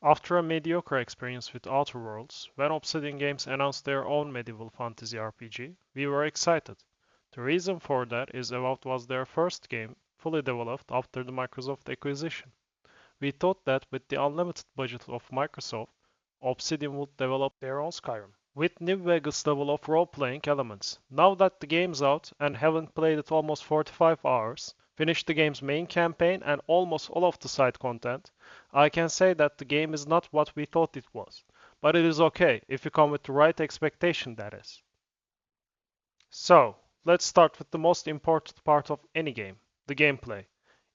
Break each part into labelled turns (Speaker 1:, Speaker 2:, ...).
Speaker 1: After a mediocre experience with Outer Worlds, when Obsidian Games announced their own medieval fantasy RPG, we were excited. The reason for that is Avowed was their first game fully developed after the Microsoft acquisition. We thought that with the unlimited budget of Microsoft, Obsidian would develop their own Skyrim, with New Vegas level of role-playing elements. Now that the game's out and having played it almost 45 hours, finished the game's main campaign and almost all of the side content, I can say that the game is not what we thought it was. But it is okay, if you come with the right expectation, that is. So, let's start with the most important part of any game, the gameplay.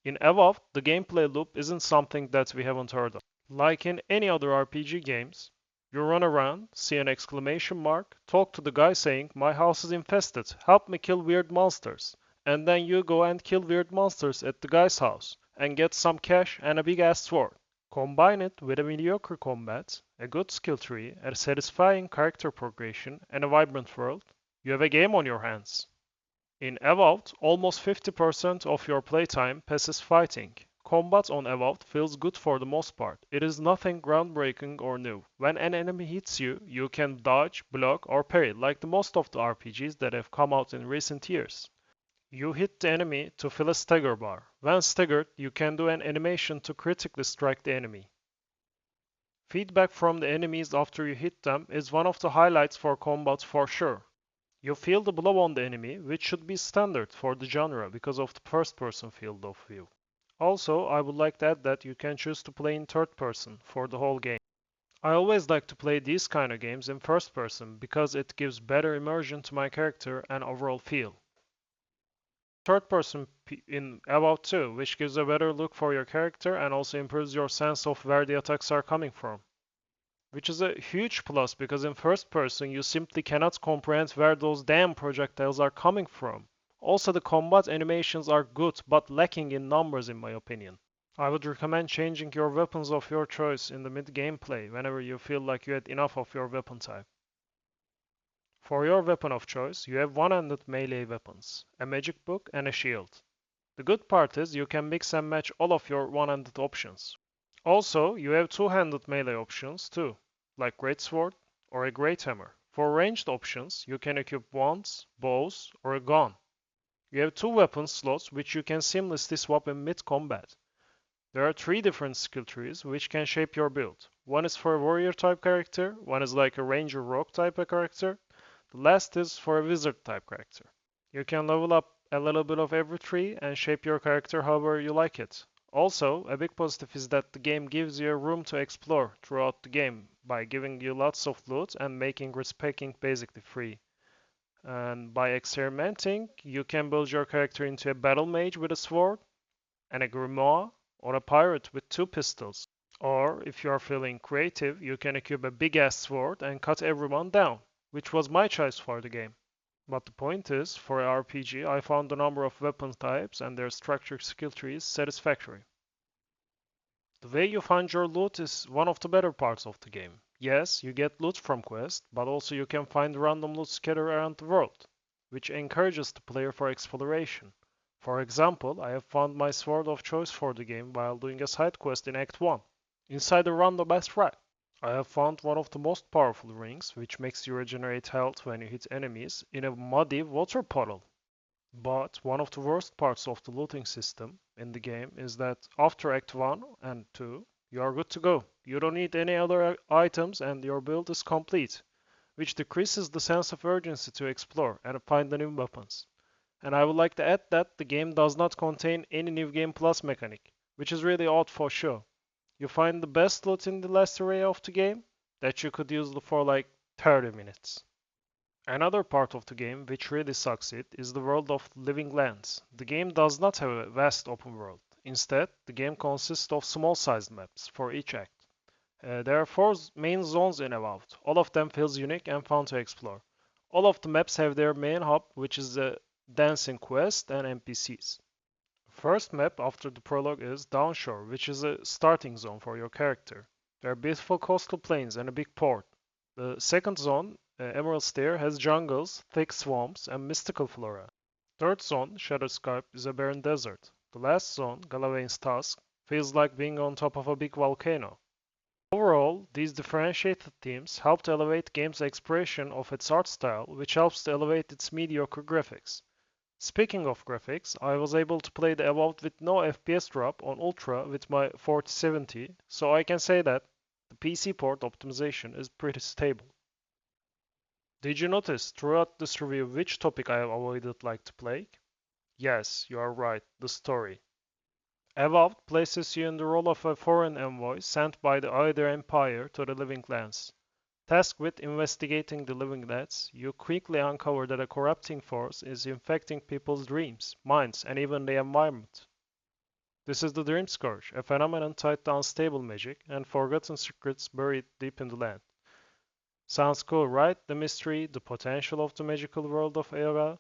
Speaker 1: In Evolved, the gameplay loop isn't something that we haven't heard of. Like in any other RPG games, you run around, see an exclamation mark, talk to the guy saying, "My house is infested, help me kill weird monsters." And then you go and kill weird monsters at the guy's house and get some cash and a big ass sword. Combine it with a mediocre combat, a good skill tree, a satisfying character progression, and a vibrant world, you have a game on your hands. In Avowed, almost 50% of your playtime passes fighting. Combat on Avowed feels good for the most part. It is nothing groundbreaking or new. When an enemy hits you, you can dodge, block, or parry, like the most of the RPGs that have come out in recent years. You hit the enemy to fill a stagger bar. When staggered, you can do an animation to critically strike the enemy. Feedback from the enemies after you hit them is one of the highlights for combat for sure. You feel the blow on the enemy, which should be standard for the genre because of the first-person field of view. Also, I would like to add that you can choose to play in third person for the whole game. I always like to play these kind of games in first person because it gives better immersion to my character and overall feel. Third person in About 2, which gives a better look for your character and also improves your sense of where the attacks are coming from. Which is a huge plus because in first person you simply cannot comprehend where those damn projectiles are coming from. Also, the combat animations are good but lacking in numbers in my opinion. I would recommend changing your weapons of your choice in the mid gameplay whenever you feel like you had enough of your weapon type. For your weapon of choice, you have one-handed melee weapons, a magic book and a shield. The good part is you can mix and match all of your one-handed options. Also, you have two-handed melee options too, like greatsword or a great hammer. For ranged options, you can equip wands, bows, or a gun. You have two weapon slots which you can seamlessly swap in mid-combat. There are three different skill trees which can shape your build. One is for a warrior type character, one is like a ranger rogue type of character, the last is for a wizard type character. You can level up a little bit of every tree and shape your character however you like it. Also, a big positive is that the game gives you a room to explore throughout the game by giving you lots of loot and making respecking basically free. And by experimenting, you can build your character into a battle mage with a sword, and a grimoire, or a pirate with two pistols. Or, if you are feeling creative, you can equip a big ass sword and cut everyone down, which was my choice for the game. But the point is, for a RPG, I found the number of weapon types and their structured skill trees satisfactory. The way you find your loot is one of the better parts of the game. Yes, you get loot from quests, but also you can find random loot scattered around the world, which encourages the player for exploration. For example, I have found my sword of choice for the game while doing a side quest in Act 1, inside a random ass rock. I have found one of the most powerful rings, which makes you regenerate health when you hit enemies, in a muddy water puddle. But one of the worst parts of the looting system in the game is that after Act 1 and 2, you are good to go. You don't need any other items and your build is complete, which decreases the sense of urgency to explore and find the new weapons. And I would like to add that the game does not contain any new game plus mechanic, which is really odd for sure. You find the best loot in the last area of the game that you could use for like 30 minutes. Another part of the game which really succeeds is the world of living lands. The game does not have a vast open world. Instead, the game consists of small-sized maps for each act. There are four main zones in Avowed. All of them feels unique and fun to explore. All of the maps have their main hub, which is the dancing quest and NPCs. First map after the prologue is Downshore, which is a starting zone for your character. There are beautiful coastal plains and a big port. The second zone, Emerald Stair, has jungles, thick swamps, and mystical flora. Third zone, Shadowscape, is a barren desert. The last zone, Galawain's Task, feels like being on top of a big volcano. Overall, these differentiated themes help to elevate game's expression of its art style, which helps to elevate its mediocre graphics. Speaking of graphics, I was able to play the Avowed with no FPS drop on Ultra with my 4070, so I can say that the PC port optimization is pretty stable. Did you notice throughout this review which topic I have avoided like the plague? Yes, you are right, the story. Avowed places you in the role of a foreign envoy sent by the Either Empire to the Living Lands. Tasked with investigating the Living Lands, you quickly uncover that a corrupting force is infecting people's dreams, minds, and even the environment. This is the Dream Scourge, a phenomenon tied to unstable magic and forgotten secrets buried deep in the land. Sounds cool, right? The mystery, the potential of the magical world of Eva.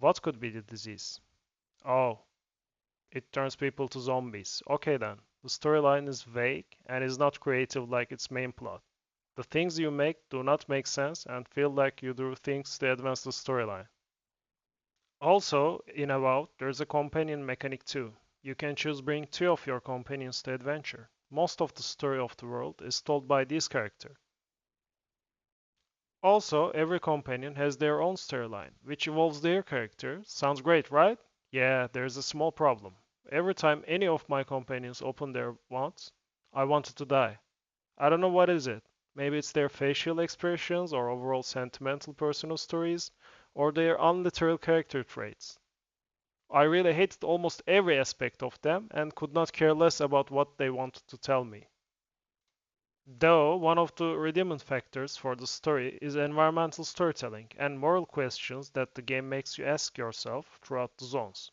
Speaker 1: What could be the disease? Oh, it turns people to zombies. Okay then. The storyline is vague and is not creative like its main plot. The things you make do not make sense and feel like you do things to advance the storyline. Also, in Avowed, there's a companion mechanic too. You can choose bring two of your companions to adventure. Most of the story of the world is told by these characters. Also, every companion has their own storyline, which evolves their character. Sounds great, right? Yeah, there's a small problem. Every time any of my companions open their wands, I wanted to die. I don't know what is it. Maybe it's their facial expressions or overall sentimental personal stories or their unliteral character traits. I really hated almost every aspect of them and could not care less about what they wanted to tell me. Though one of the redeeming factors for the story is environmental storytelling and moral questions that the game makes you ask yourself throughout the zones.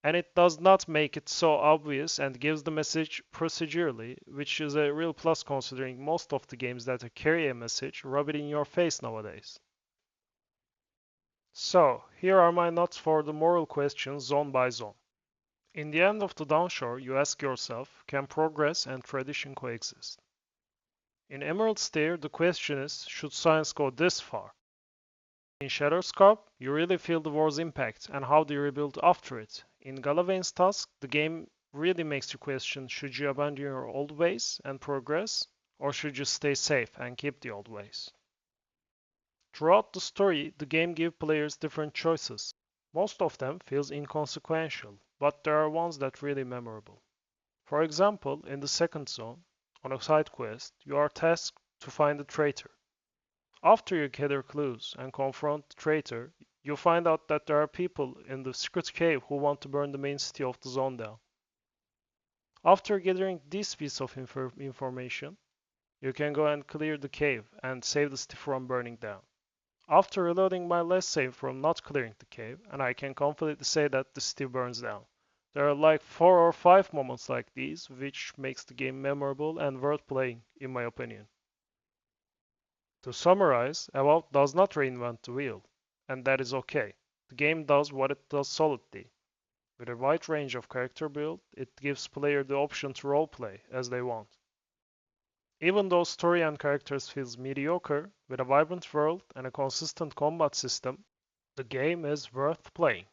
Speaker 1: And it does not make it so obvious and gives the message procedurally, which is a real plus considering most of the games that carry a message rub it in your face nowadays. So, here are my notes for the moral questions zone by zone. In the end of the downshore, you ask yourself, can progress and tradition coexist? In Emerald Stair, the question is, should science go this far? In Shadowscope, you really feel the war's impact and how do you rebuild after it. In Galavain's Task, the game really makes you question should you abandon your old ways and progress, or should you stay safe and keep the old ways. Throughout the story, the game gives players different choices. Most of them feels inconsequential, but there are ones that really memorable. For example, in the second zone, on a side quest, you are tasked to find a traitor. After you gather clues and confront the traitor, you find out that there are people in the secret cave who want to burn the main city of the zone down. After gathering this piece of information, you can go and clear the cave and save the city from burning down. After reloading my last save from not clearing the cave, and I can confidently say that the city burns down. There are like 4 or 5 moments like these, which makes the game memorable and worth playing, in my opinion. To summarize, Avowed does not reinvent the wheel, and that is okay. The game does what it does solidly. With a wide range of character build, it gives player the option to roleplay as they want. Even though story and characters feels mediocre, with a vibrant world and a consistent combat system, the game is worth playing.